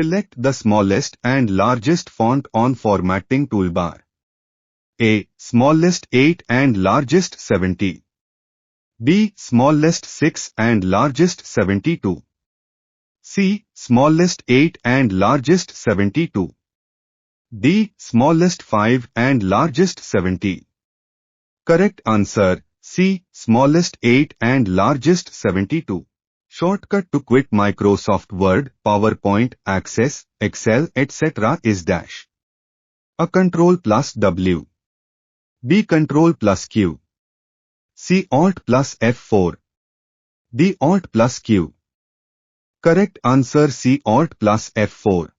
Select the smallest and largest font on formatting toolbar. A. Smallest 8 and largest 70. B. Smallest 6 and largest 72. C. Smallest 8 and largest 72. D. Smallest 5 and largest 70. Correct answer, C. Smallest 8 and largest 72. Shortcut to quit Microsoft Word, PowerPoint, Access, Excel, etc. is dash. A. Control plus W. B. Control plus Q. C. Alt plus F4. D. Alt plus Q. Correct answer, C. Alt plus F4.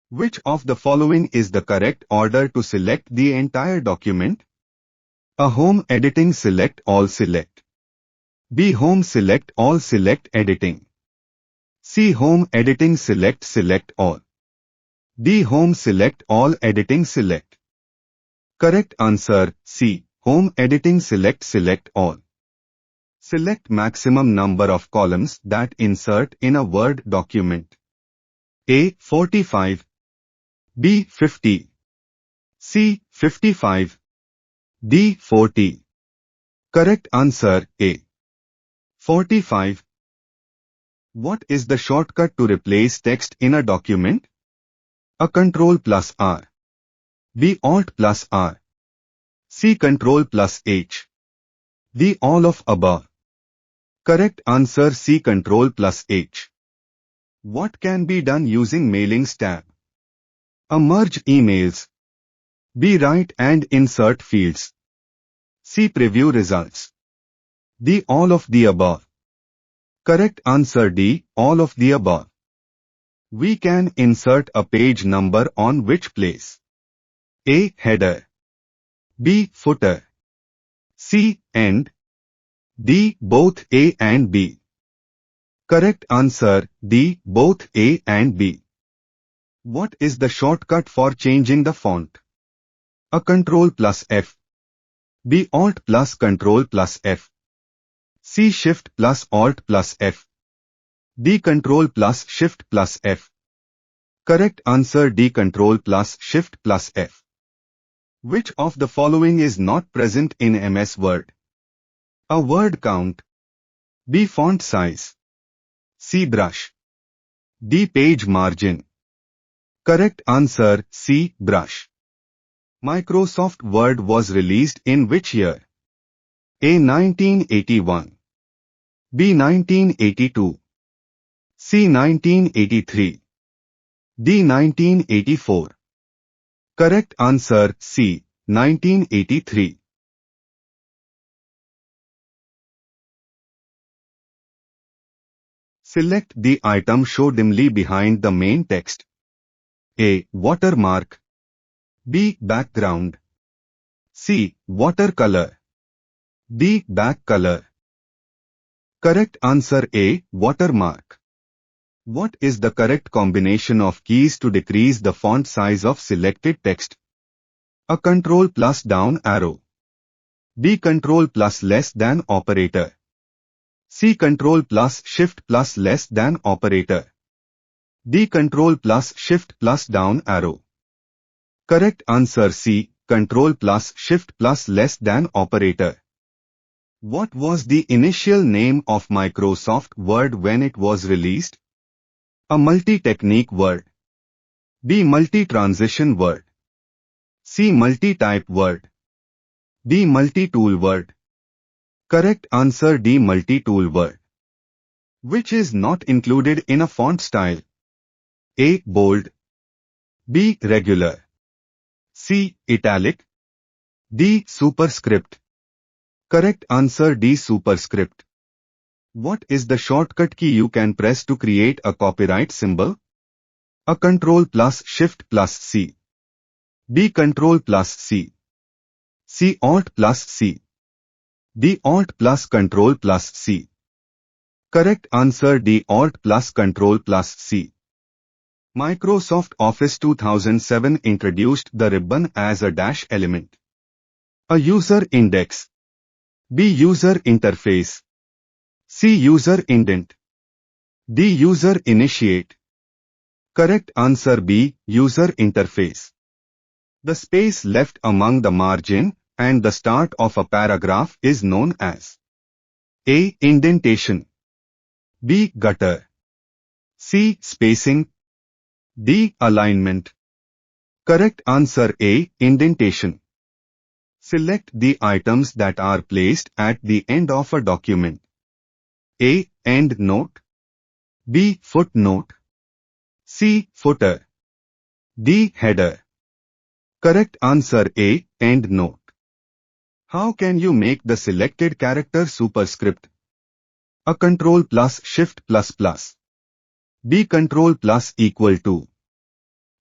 Which of the following is the correct order to select the entire document? A. Home editing, select all, select. B. Home select all, select editing. C. Home editing, select all. D. Home select all, editing, select. Correct answer, C. Home editing, select all. Select maximum number of columns that insert in a Word document. A. 45. B. 50. C. 55. D. 40. Correct answer, A. 45. What is the shortcut to replace text in a document? A. Control plus R. B. Alt plus R. C. Control plus H. D. All of above. Correct answer, C. Control plus H. What can be done using Mailings tab? A. Merge emails. B. Write and insert fields. C. Preview results. D. All of the above. Correct answer, D. All of the above. We can insert a page number on which place? A. Header. B. Footer. C. End. D. Both A and B. Correct answer, D. Both A and B. What is the shortcut for changing the font? A. Control plus F. B. Alt plus Control plus F. C. Shift plus Alt plus F. D. Control plus Shift plus F. Correct answer, D. Control plus Shift plus F. Which of the following is not present in MS Word? A. Word count. B. Font size. C. Brush. D. Page margin. Correct answer, C. Brush. Microsoft Word was released in which year? A. 1981. B. 1982. C. 1983. D. 1984. Correct answer, C. 1983. Select the item show dimly behind the main text. A. Watermark. B. Background. C. Watercolor. D. Back color. Correct answer, A. Watermark. What is the correct combination of keys to decrease the font size of selected text? A. Control plus down arrow. B. Control plus less than operator. C. Control plus Shift plus less than operator. D. Control plus Shift plus down arrow. Correct answer, C. Control plus Shift plus less than operator. What was the initial name of Microsoft Word when it was released? A. Multi-technique Word. B. Multi-transition Word. C. Multi-type Word. D. Multi-tool Word. Correct answer, D. Multi-tool Word. Which is not included in a font style? A. Bold. B. Regular. C. Italic. D. Superscript. Correct answer, D. Superscript. What is the shortcut key you can press to create a copyright symbol? A. Control plus Shift plus C. B. Control plus C. C. Alt plus C. D. Alt plus Control plus C. Correct answer, D. Alt plus Control plus C. Microsoft Office 2007 introduced the ribbon as a dash element. A. User index. B. User interface. C. User indent. D. User initiate. Correct answer B. User interface. The space left among the margin and the start of a paragraph is known as A. Indentation, B. Gutter, C. Spacing, D. Alignment. Correct answer A. Indentation. Select the items that are placed at the end of a document. A. Endnote, B. Footnote, C. Footer, D. Header. Correct answer A. Endnote. How can you make the selected character superscript? A Control plus Shift plus plus, B. Control plus equal to,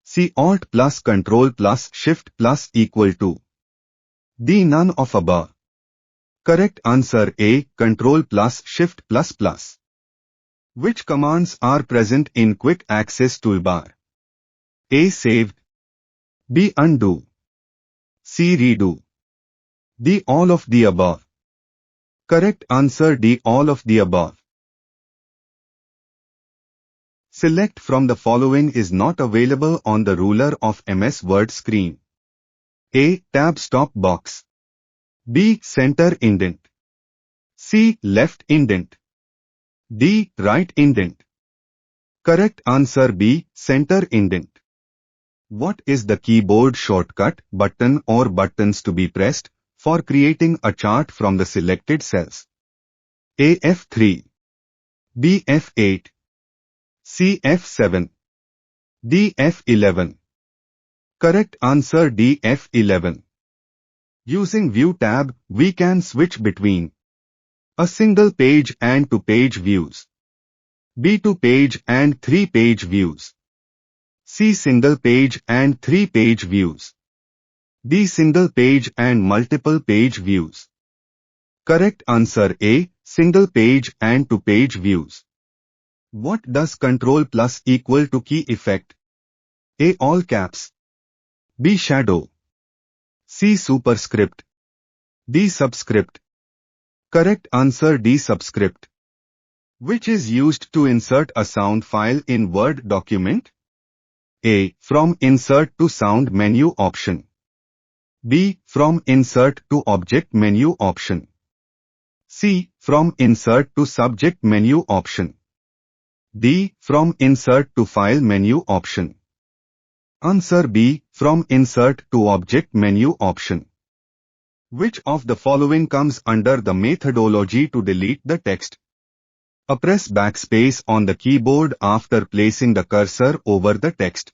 C. Alt plus Control plus Shift plus equal to, D. None of above. Correct answer A. Control plus Shift plus plus. Which commands are present in Quick Access Toolbar? A. Save, B. Undo, C. Redo, D. All of the above. Correct answer D. All of the above. Select from the following is not available on the ruler of MS Word screen. A. Tab stop box, B. Center indent, C. Left indent, D. Right indent. Correct answer B. Center indent. What is the keyboard shortcut button or buttons to be pressed for creating a chart from the selected cells? A. F3, B. F8, C. F7, D. F11. Correct answer D. F11. Using View tab, we can switch between a single page and two-page views, B. Two-page and three-page views, C. Single page and three-page views, D. Single page and multiple page views. Correct answer A. Single page and two-page views. What does Control plus equal to key effect? A. All caps, B. Shadow, C. Superscript, D. Subscript. Correct answer D. Subscript. Which is used to insert a sound file in Word document? A. From Insert to Sound menu option, B. From Insert to Object menu option, C. From Insert to Subject menu option, D. From Insert to File menu option. Answer B. From Insert to Object menu option. Which of the following comes under the methodology to delete the text? A. Press backspace on the keyboard after placing the cursor over the text.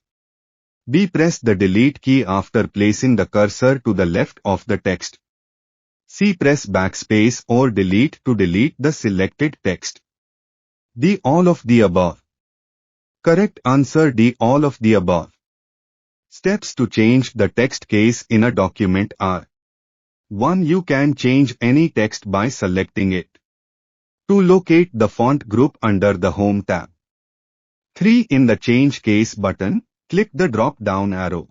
B. Press the delete key after placing the cursor to the left of the text. C. Press backspace or delete to delete the selected text. D. All of the above. Correct answer D. All of the above. Steps to change the text case in a document are: 1. You can change any text by selecting it. 2. Locate the font group under the Home tab. 3. In the Change Case button, click the drop-down arrow.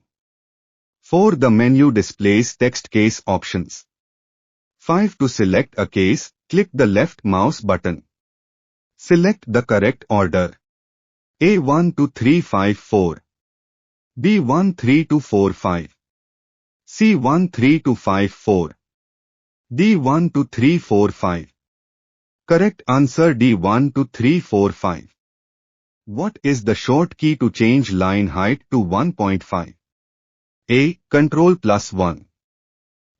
4. The menu displays text case options. 5. To select a case, click the left mouse button. Select the correct order: A. 1 2 3 5 4, B. 1 3 2 4 5, C. 1 3 2 5 4, D. 1 2 3 4 5. Correct answer D. 1 2 3 4 5. What is the short key to change line height to 1.5? A. Control plus 1,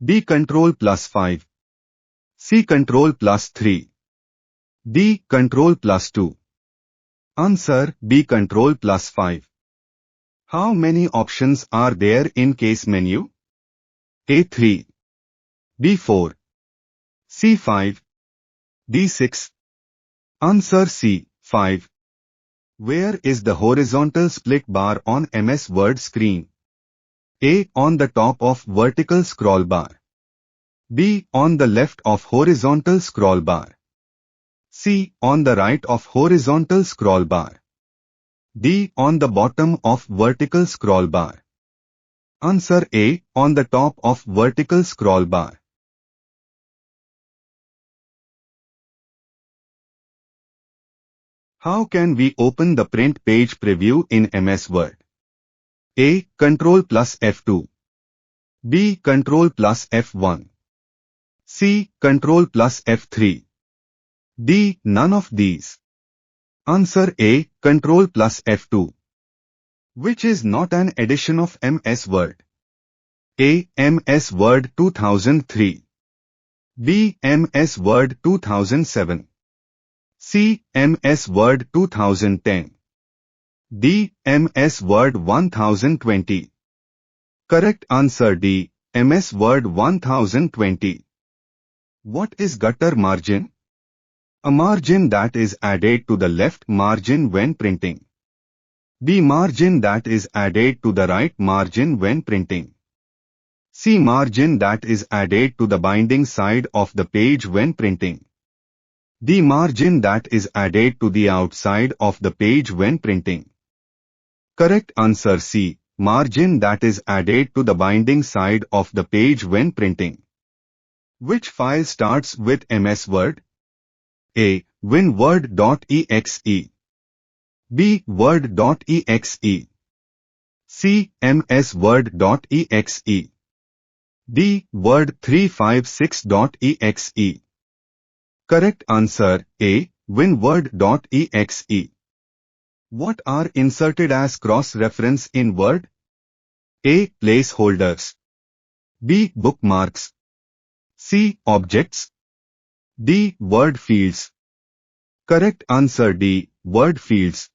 B. Control plus 5, C. Control plus 3, D. Control plus 2. Answer B. Control plus 5. How many options are there in case menu? A. 3, B. 4, C. 5, D. 6. Answer C. 5. Where is the horizontal split bar on MS Word screen? A. On the top of vertical scroll bar, B. On the left of horizontal scroll bar, C. On the right of horizontal scroll bar, D. On the bottom of vertical scroll bar. Answer A. On the top of vertical scroll bar. How can we open the print page preview in MS Word? A. Ctrl plus F2. B. Ctrl plus F1. C. Ctrl plus F3. D. None of these. Answer A. Ctrl plus F2. Which is not an edition of MS Word? A. MS Word 2003. B. MS Word 2007. C. MS Word 2010. D. MS Word 1020. Correct answer D. MS Word 1020. What is gutter margin? A margin that is added to the left margin when printing. B. Margin that is added to the right margin when printing. C. Margin that is added to the binding side of the page when printing. D. Margin that is added to the outside of the page when printing. Correct answer C. Margin that is added to the binding side of the page when printing. Which file starts with MS Word? A. WinWord.exe. B. Word.exe. C. MSWord.exe. D. Word356.exe. Correct answer A. WinWord.exe. What are inserted as cross-reference in Word? A. Placeholders. B. Bookmarks. C. Objects. D. Word fields. Correct answer D. Word fields.